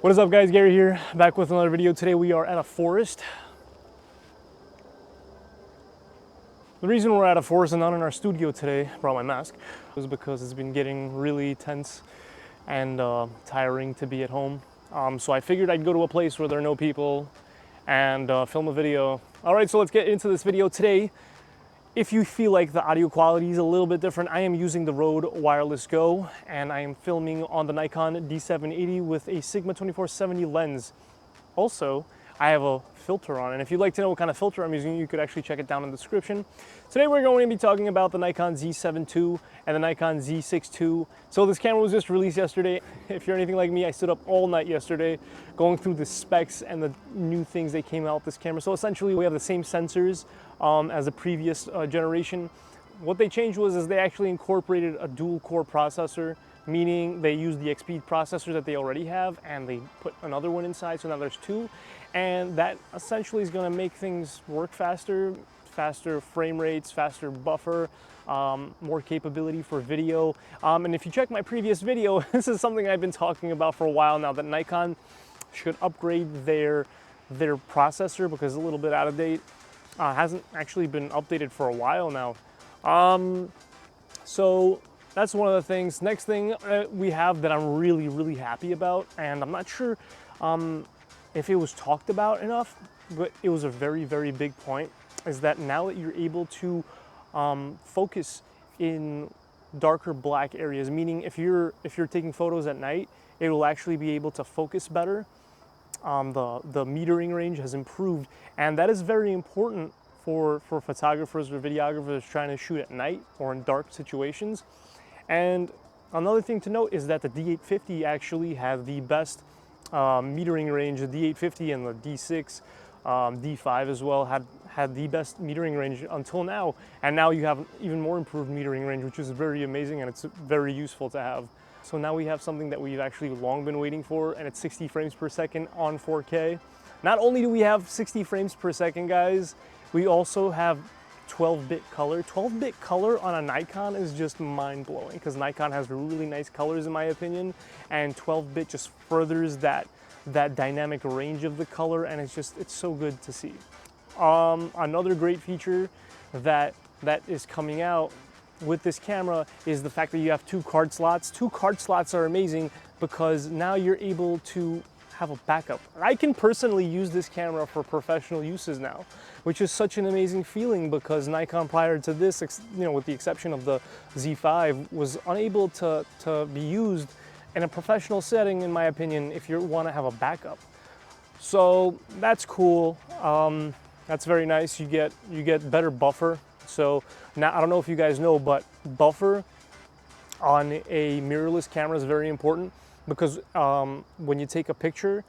What is up, guys? Gary here, back with another video. Today we are at a forest. The reason we're at a forest and not in our studio today, brought my mask, was because it's been getting really tense and tiring to be at home. So I figured I'd go to a place where there are no people and film a video. All right, so let's get into this video today. If you feel like the audio quality is a little bit different, I am using the Rode Wireless Go and I am filming on the Nikon D780 with a Sigma 2470 lens. Also, I have a filter on, and if you'd like to know what kind of filter I'm using, you could actually check it down in the description. Today we're going to be talking about the Nikon Z7 II and the Nikon Z6 II. So this camera was just released yesterday. If you're anything like me, I stood up all night yesterday going through the specs and the new things that came out with this camera. So essentially we have the same sensors as the previous generation. What they changed is they actually incorporated a dual core processor, meaning they use the XP processor that they already have and they put another one inside, so now there's two. And that essentially is going to make things work faster, faster frame rates, faster buffer, more capability for video. And if you check my previous video, this is something I've been talking about for a while now, that Nikon should upgrade their processor because it's a little bit out of date. Hasn't actually been updated for a while now. So that's one of the things. Next thing we have that I'm really happy about, and I'm not sure if it was talked about enough, but it was a very big point, is that now that you're able to focus in darker black areas, meaning if you're taking photos at night, it will actually be able to focus better. The metering range has improved, and that is very important for photographers or videographers trying to shoot at night or in dark situations. And another thing to note is that the D850 actually has the best metering range. The D850 and the D6, D5 as well had the best metering range until now, and now you have an even more improved metering range, which is very amazing and it's very useful to have. So now we have something that we've actually long been waiting for, and it's 60 frames per second on 4K. Not only do we have 60 frames per second, guys, we also have 12-bit color. 12-bit color on a Nikon is just mind-blowing because Nikon has really nice colors in my opinion, and 12-bit just furthers that dynamic range of the color, and it's so good to see. Another great feature that is coming out with this camera is the fact that you have two card slots. Two card slots are amazing because now you're able to have a backup. I can personally use this camera for professional uses now, which is such an amazing feeling because Nikon prior to this, with the exception of the Z5, was unable to be used in a professional setting, in my opinion, if you want to have a backup. So that's cool. That's very nice. You get better buffer. So now I don't know if you guys know, but buffer on a mirrorless camera is very important because when you take a picture,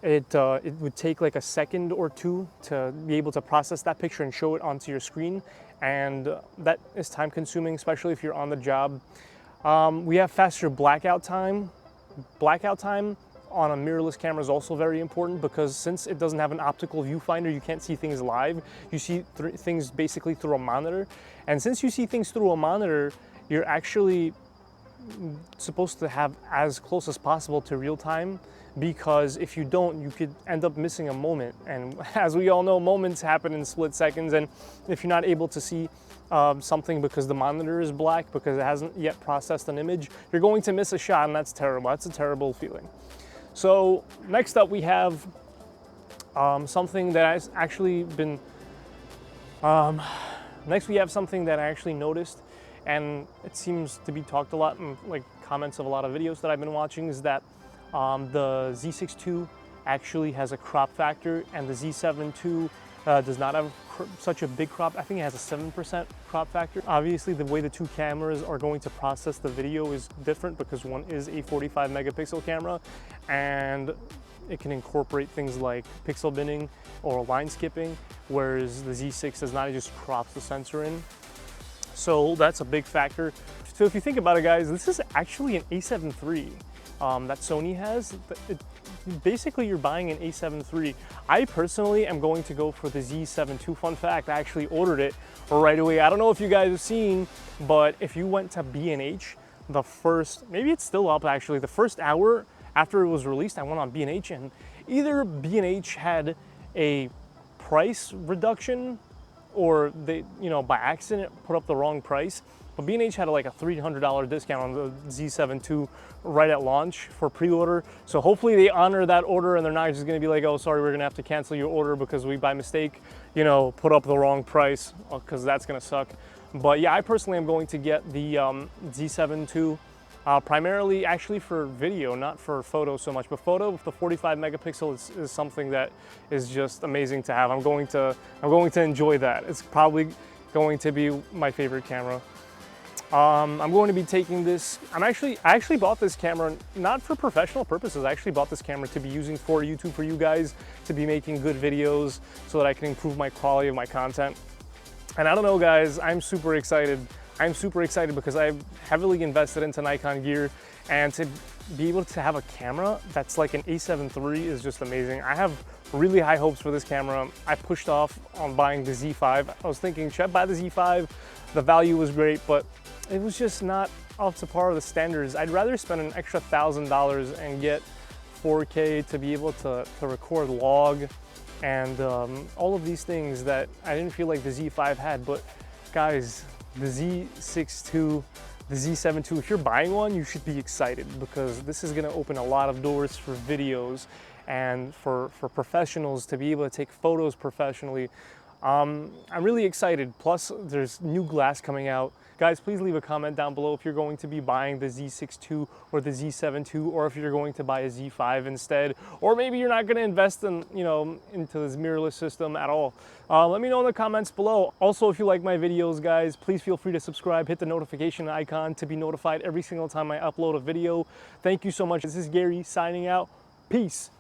it would take like a second or two to be able to process that picture and show it onto your screen, and that is time consuming, especially if you're on the job. We have faster blackout time. Blackout time on a mirrorless camera is also very important because since it doesn't have an optical viewfinder, you can't see things live. You see things basically through a monitor. And since you see things through a monitor, you're actually supposed to have as close as possible to real time, because if you don't, you could end up missing a moment. And as we all know, moments happen in split seconds. And if you're not able to see something because the monitor is black, because it hasn't yet processed an image, you're going to miss a shot, and that's terrible. That's a terrible feeling. So next up we have something that has actually been, next we have something that I actually noticed, and it seems to be talked a lot in like comments of a lot of videos that I've been watching, is that the Z6 II actually has a crop factor, and the Z7 II does not have such a big crop. I think it has a 7% crop factor. Obviously, the way the two cameras are going to process the video is different because one is a 45 megapixel camera and it can incorporate things like pixel binning or line skipping, whereas the Z6 does not, it just crops the sensor in. So that's a big factor. So if you think about it, guys, this is actually an A7 III that Sony has. Basically, you're buying an A7 III. I personally am going to go for the Z7 II. Fun fact, I actually ordered it right away. I don't know if you guys have seen, but if you went to B&H, the first, maybe it's still up actually, the first hour after it was released, I went on B&H, and either B&H had a price reduction or they, you know, by accident put up the wrong price. But B&H had like a $300 discount on the Z7 II right at launch for pre-order. So hopefully they honor that order and they're not just gonna be like, oh, sorry, we're gonna have to cancel your order because we by mistake, you know, put up the wrong price, because that's gonna suck. But yeah, I personally am going to get the Z7 II primarily actually for video, not for photo so much. But photo with the 45 megapixel is something that is just amazing to have. I'm going to enjoy that. It's probably going to be my favorite camera. I'm going to be taking this, I actually bought this camera not for professional purposes. I actually bought this camera to be using for YouTube for you guys, to be making good videos so that I can improve my quality of my content. And I don't know guys, I'm super excited. I'm super excited because I've heavily invested into Nikon gear, and to be able to have a camera that's like an A7 III is just amazing. I have really high hopes for this camera. I pushed off on buying the Z5. I was thinking, should I buy the Z5? The value was great, but it was just not up to par with the standards. I'd rather spend an extra $1,000 and get 4K to be able to record log and all of these things that I didn't feel like the Z5 had. But guys, the Z6 II, the Z7 II, if you're buying one, you should be excited because this is gonna open a lot of doors for videos and for professionals to be able to take photos professionally. I'm really excited. Plus, there's new glass coming out. Guys, please leave a comment down below if you're going to be buying the Z6 II or the Z7 II, or if you're going to buy a Z5 instead, or maybe you're not going to invest in, you know, into this mirrorless system at all. Let me know in the comments below. Also, if you like my videos, guys, please feel free to subscribe, hit the notification icon to be notified every single time I upload a video. Thank you so much. This is Gary signing out. Peace.